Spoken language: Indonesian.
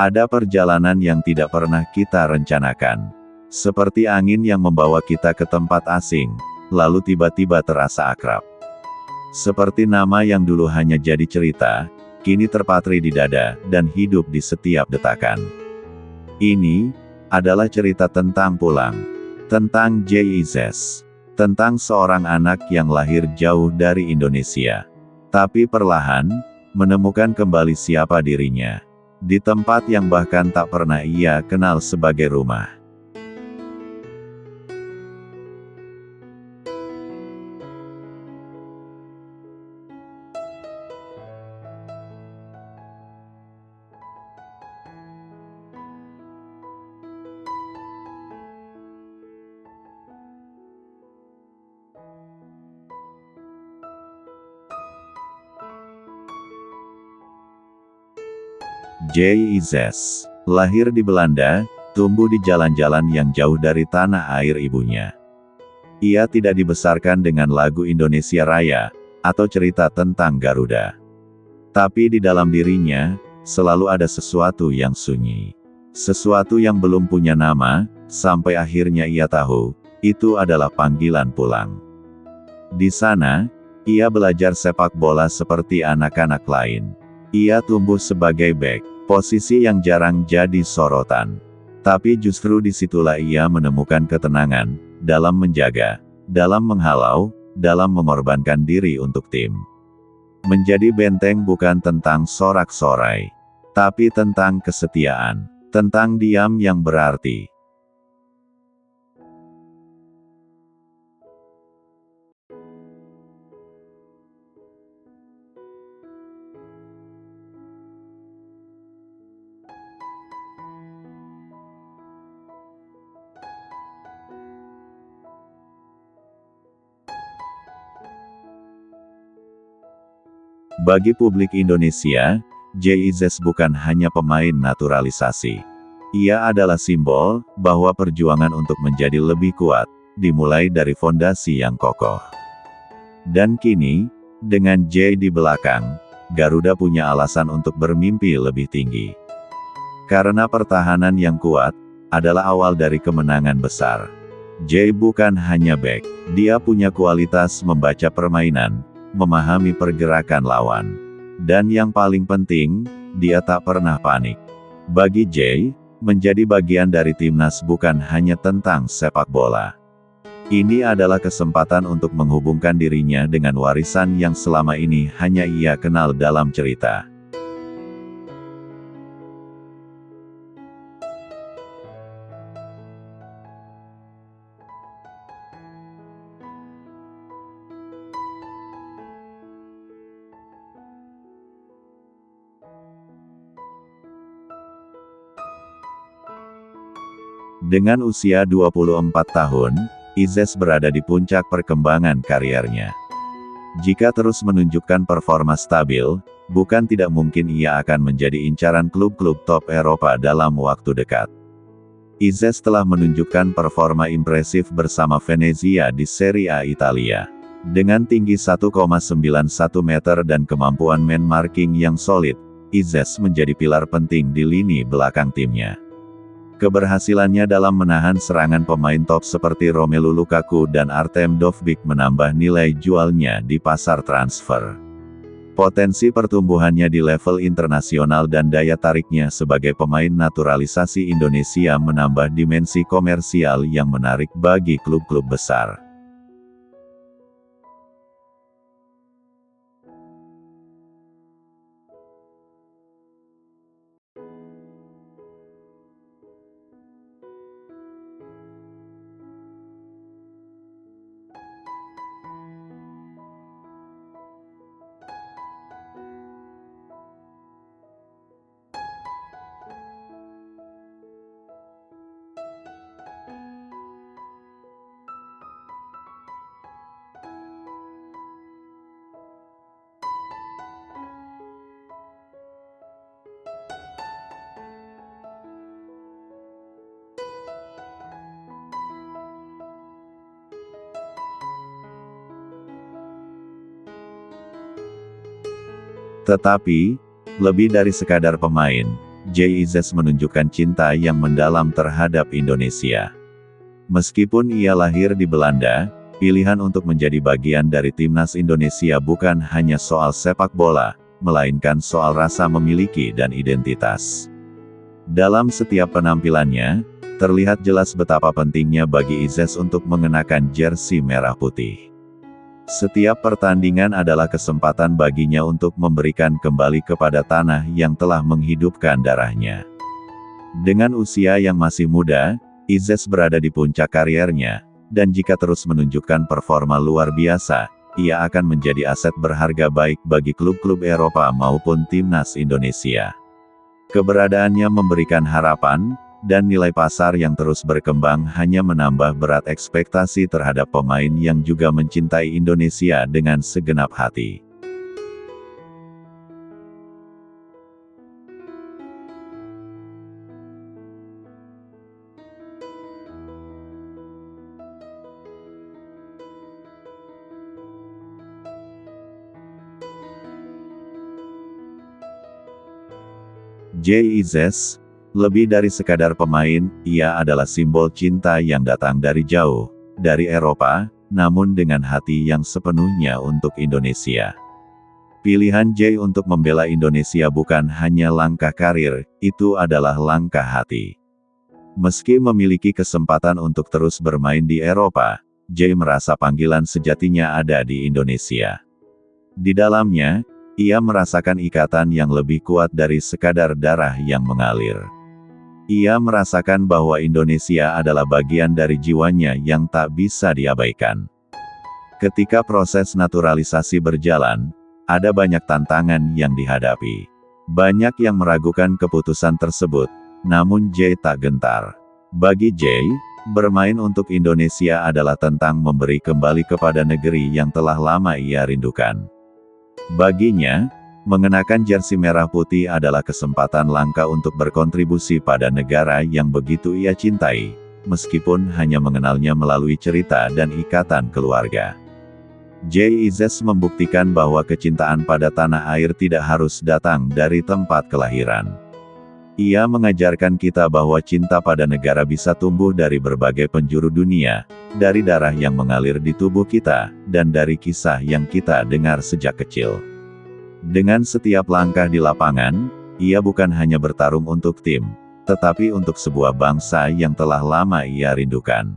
Ada perjalanan yang tidak pernah kita rencanakan. Seperti angin yang membawa kita ke tempat asing, lalu tiba-tiba terasa akrab. Seperti nama yang dulu hanya jadi cerita, kini terpatri di dada, dan hidup di setiap detakan. Ini adalah cerita tentang pulang. Tentang J.I.Z. Tentang seorang anak yang lahir jauh dari Indonesia. Tapi perlahan, menemukan kembali siapa dirinya. Di tempat yang bahkan tak pernah ia kenal sebagai rumah. J.I.Z. lahir di Belanda, tumbuh di jalan-jalan yang jauh dari tanah air ibunya. Ia tidak dibesarkan dengan lagu Indonesia Raya, atau cerita tentang Garuda. Tapi di dalam dirinya, selalu ada sesuatu yang sunyi. Sesuatu yang belum punya nama, sampai akhirnya ia tahu, itu adalah panggilan pulang. Di sana, ia belajar sepak bola seperti anak-anak lain. Ia tumbuh sebagai bek, posisi yang jarang jadi sorotan. Tapi justru disitulah ia menemukan ketenangan, dalam menjaga, dalam menghalau, dalam mengorbankan diri untuk tim. Menjadi benteng bukan tentang sorak-sorai, tapi tentang kesetiaan, tentang diam yang berarti. Bagi publik Indonesia, J.I.Z. bukan hanya pemain naturalisasi. Ia adalah simbol bahwa perjuangan untuk menjadi lebih kuat, dimulai dari fondasi yang kokoh. Dan kini, dengan J di belakang, Garuda punya alasan untuk bermimpi lebih tinggi. Karena pertahanan yang kuat, adalah awal dari kemenangan besar. J bukan hanya bek, dia punya kualitas membaca permainan, memahami pergerakan lawan. Dan yang paling penting, dia tak pernah panik. Bagi J, menjadi bagian dari timnas bukan hanya tentang sepak bola. Ini adalah kesempatan untuk menghubungkan dirinya dengan warisan yang selama ini hanya ia kenal dalam cerita. Dengan usia 24 tahun, IZ berada di puncak perkembangan karirnya. Jika terus menunjukkan performa stabil, bukan tidak mungkin ia akan menjadi incaran klub-klub top Eropa dalam waktu dekat. IZ telah menunjukkan performa impresif bersama Venezia di Serie A Italia. Dengan tinggi 1,91 meter dan kemampuan man marking yang solid, IZ menjadi pilar penting di lini belakang timnya. Keberhasilannya dalam menahan serangan pemain top seperti Romelu Lukaku dan Artem Dovbyk menambah nilai jualnya di pasar transfer. Potensi pertumbuhannya di level internasional dan daya tariknya sebagai pemain naturalisasi Indonesia menambah dimensi komersial yang menarik bagi klub-klub besar. Tetapi, lebih dari sekadar pemain, Jay Izzes menunjukkan cinta yang mendalam terhadap Indonesia. Meskipun ia lahir di Belanda, pilihan untuk menjadi bagian dari timnas Indonesia bukan hanya soal sepak bola, melainkan soal rasa memiliki dan identitas. Dalam setiap penampilannya, terlihat jelas betapa pentingnya bagi Izzes untuk mengenakan jersey merah putih. Setiap pertandingan adalah kesempatan baginya untuk memberikan kembali kepada tanah yang telah menghidupkan darahnya. Dengan usia yang masih muda, Izzes berada di puncak kariernya, dan jika terus menunjukkan performa luar biasa, ia akan menjadi aset berharga baik bagi klub-klub Eropa maupun timnas Indonesia. Keberadaannya memberikan harapan, dan nilai pasar yang terus berkembang hanya menambah berat ekspektasi terhadap pemain yang juga mencintai Indonesia dengan segenap hati. Jay Izzes, lebih dari sekadar pemain, ia adalah simbol cinta yang datang dari jauh, dari Eropa, namun dengan hati yang sepenuhnya untuk Indonesia. Pilihan Jay untuk membela Indonesia bukan hanya langkah karir, itu adalah langkah hati. Meski memiliki kesempatan untuk terus bermain di Eropa, Jay merasa panggilan sejatinya ada di Indonesia. Di dalamnya, ia merasakan ikatan yang lebih kuat dari sekadar darah yang mengalir. Ia merasakan bahwa Indonesia adalah bagian dari jiwanya yang tak bisa diabaikan. Ketika proses naturalisasi berjalan, ada banyak tantangan yang dihadapi. Banyak yang meragukan keputusan tersebut, namun Jay tak gentar. Bagi Jay, bermain untuk Indonesia adalah tentang memberi kembali kepada negeri yang telah lama ia rindukan. Baginya, mengenakan jersey merah putih adalah kesempatan langka untuk berkontribusi pada negara yang begitu ia cintai, meskipun hanya mengenalnya melalui cerita dan ikatan keluarga. Jay Izzes membuktikan bahwa kecintaan pada tanah air tidak harus datang dari tempat kelahiran. Ia mengajarkan kita bahwa cinta pada negara bisa tumbuh dari berbagai penjuru dunia, dari darah yang mengalir di tubuh kita, dan dari kisah yang kita dengar sejak kecil. Dengan setiap langkah di lapangan, ia bukan hanya bertarung untuk tim, tetapi untuk sebuah bangsa yang telah lama ia rindukan.